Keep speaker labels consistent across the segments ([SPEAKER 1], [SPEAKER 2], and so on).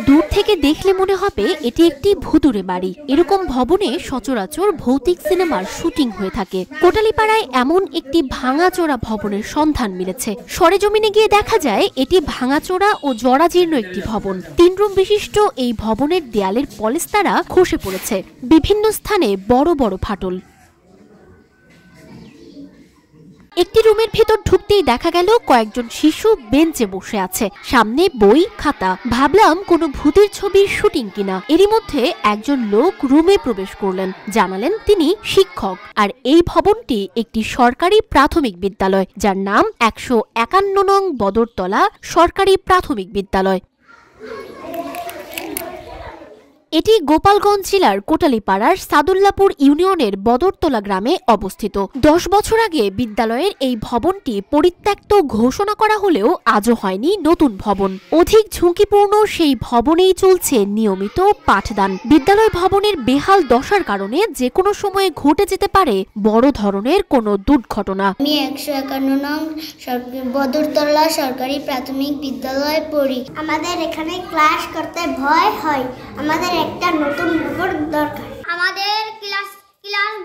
[SPEAKER 1] দূর থেকে দেখলে মনে হবে এটি একটি ভুতুড়ে বাড়ি। এরকম ভবনে সচরাচর ভৌতিক সিনেমার শুটিং হয়ে থাকে। কোটালীপাড়ায় এমন একটি ভাঙাচোরা ভবনের সন্ধান মিলেছে। সরেজমিনে গিয়ে দেখা যায় এটি ভাঙাচোরা ও জরাজীর্ণ একটি ভবন। 3 রুম বিশিষ্ট এই ভবনের দেয়ালের পলেস্তারা খসে পড়েছে, বিভিন্ন স্থানে বড় বড় ফাটল। একটি রুমের ভেতর ঢুকতেই দেখা গেল কয়েকজন শিশু বেঞ্চে বসে আছে, সামনে বই খাতা। ভাবলাম কোনো ভূতের ছবির শুটিং কিনা। এরই মধ্যে একজন লোক রুমে প্রবেশ করলেন, জানালেন তিনি শিক্ষক। আর এই ভবনটি একটি সরকারি প্রাথমিক বিদ্যালয়, যার নাম 151 নং বদরতলা সরকারি প্রাথমিক বিদ্যালয়। এটি গোপালগঞ্জ জেলার কোটালীপাড়ার সাদুল্লাপুর ইউনিয়নের বদরতলা গ্রামে অবস্থিত। 10 বছর আগে বিদ্যালয়ের এই ভবনটি পরিত্যক্ত ঘোষণা করা হলেও আজও হয়নি নতুন ভবন। অধিক ঝুঁকিপূর্ণ সেই ভবনেই চলছে নিয়মিত পাঠদান। বিদ্যালয় ভবনের বেহাল দশার কারণে যে কোনো সময়ে ঘটে যেতে পারে বড় ধরনের কোনো দুর্ঘটনা।
[SPEAKER 2] আমি 151 নং বদরতলা সরকারি প্রাথমিক বিদ্যালয়ে পড়ি। আমাদের এখানে ক্লাস করতে ভয় হয়। আমাদের একটা নতুন ভবন দরকার। আমাদের ক্লাস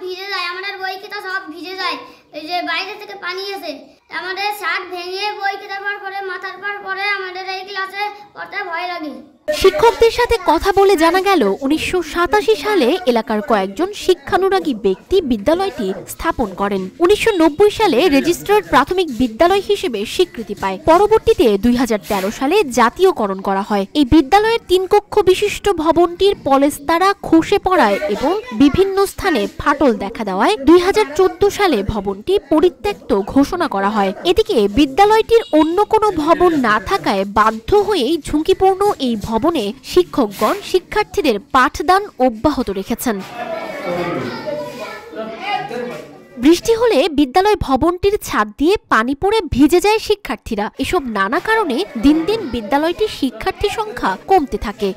[SPEAKER 2] ভিজে যায়, আমাদের বই খাতা সব ভিজে যায়। এই যে বাইরে থেকে পানি আসে, আমাদের শার্ট ভেঙে বই খাতা পরে মাথার পর পরে আমাদের এই ক্লাসে পড়তে ভয় লাগে।
[SPEAKER 1] শিক্ষকদের সাথে কথা বলে জানা গেল 1987 সালে এলাকার কয়েকজন শিক্ষানুরাগী ব্যক্তি বিদ্যালয়টি স্থাপন করেন। 1990 সালে রেজিস্ট্রার্ড প্রাথমিক বিদ্যালয় হিসেবে স্বীকৃতি পায়। পরবর্তীতে 2013 সালে জাতীয়করণ করা হয়। এই বিদ্যালয়ের 3 কক্ষ বিশিষ্ট ভবনটির পলেস্তারা খসে পড়ায় এবং বিভিন্ন স্থানে ফাটল দেখা দেওয়ায় 2014 সালে ভবনটি পরিত্যক্ত ঘোষণা করা হয়। এদিকে বিদ্যালয়টির অন্য কোনো ভবন না থাকায় বাধ্য হয়েই ঝুঁকিপূর্ণ এই ভবনে শিক্ষকগণ শিক্ষার্থীদের পাঠদান অব্যাহত রেখেছেন। বৃষ্টি হলে বিদ্যালয় ভবনটির ছাদ দিয়ে পানি পড়ে ভিজে যায় শিক্ষার্থীরা। এসব নানা কারণে দিন দিন বিদ্যালয়টির শিক্ষার্থী সংখ্যা কমতে থাকে।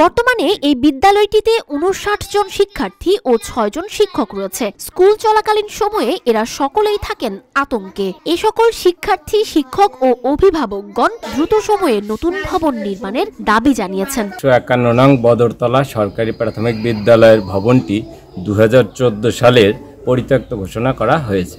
[SPEAKER 1] বর্তমানে এই বিদ্যালয়টিতে 59 জন শিক্ষার্থী ও 6 জন শিক্ষক রয়েছে। স্কুল চলাকালীন সময়ে এরা সকলেই থাকেন আতঙ্কে। এই সকল শিক্ষার্থী, শিক্ষক ও অভিভাবকগণ দ্রুত সময়ে নতুন ভবন নির্মাণের দাবি জানিয়েছেন।
[SPEAKER 3] 151 নং বদরতলা সরকারি প্রাথমিক বিদ্যালয়ের ভবনটি 2014 সালের পরিত্যক্ত ঘোষণা করা হয়েছে।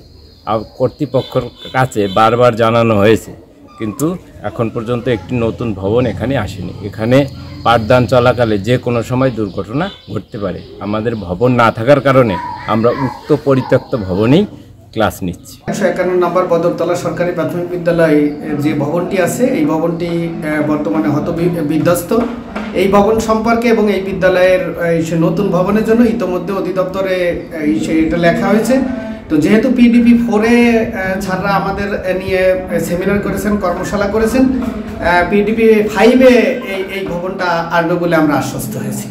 [SPEAKER 3] কর্তৃপক্ষের কাছে বারবার জানানো হয়েছে, কিন্তু এখন পর্যন্ত একটি নতুন ভবন এখানে আসেনি। এখানে পাঠদান চলাকালে যে কোনো সময় দুর্ঘটনা ঘটতে পারে। আমাদের ভবন না থাকার কারণে আমরা উক্ত পরিত্যক্ত ভবনেই ক্লাস নিচ্ছি।
[SPEAKER 4] 151 নম্বর বদরতলা সরকারি প্রাথমিক বিদ্যালয়ে যে ভবনটি আছে, এই ভবনটি বর্তমানে বিধ্বস্ত। এই ভবন সম্পর্কে এবং এই বিদ্যালয়ের নতুন ভবনের জন্য ইতোমধ্যে অধিদপ্তরে এটা লেখা হয়েছে। তো যেহেতু PDP 4-এ ছাড়া আমাদের নিয়ে সেমিনার করেছেন, কর্মশালা করেছেন, PDP 5-এ এই ভবনটা আসবে বলে আমরা আশ্বস্ত হয়েছি।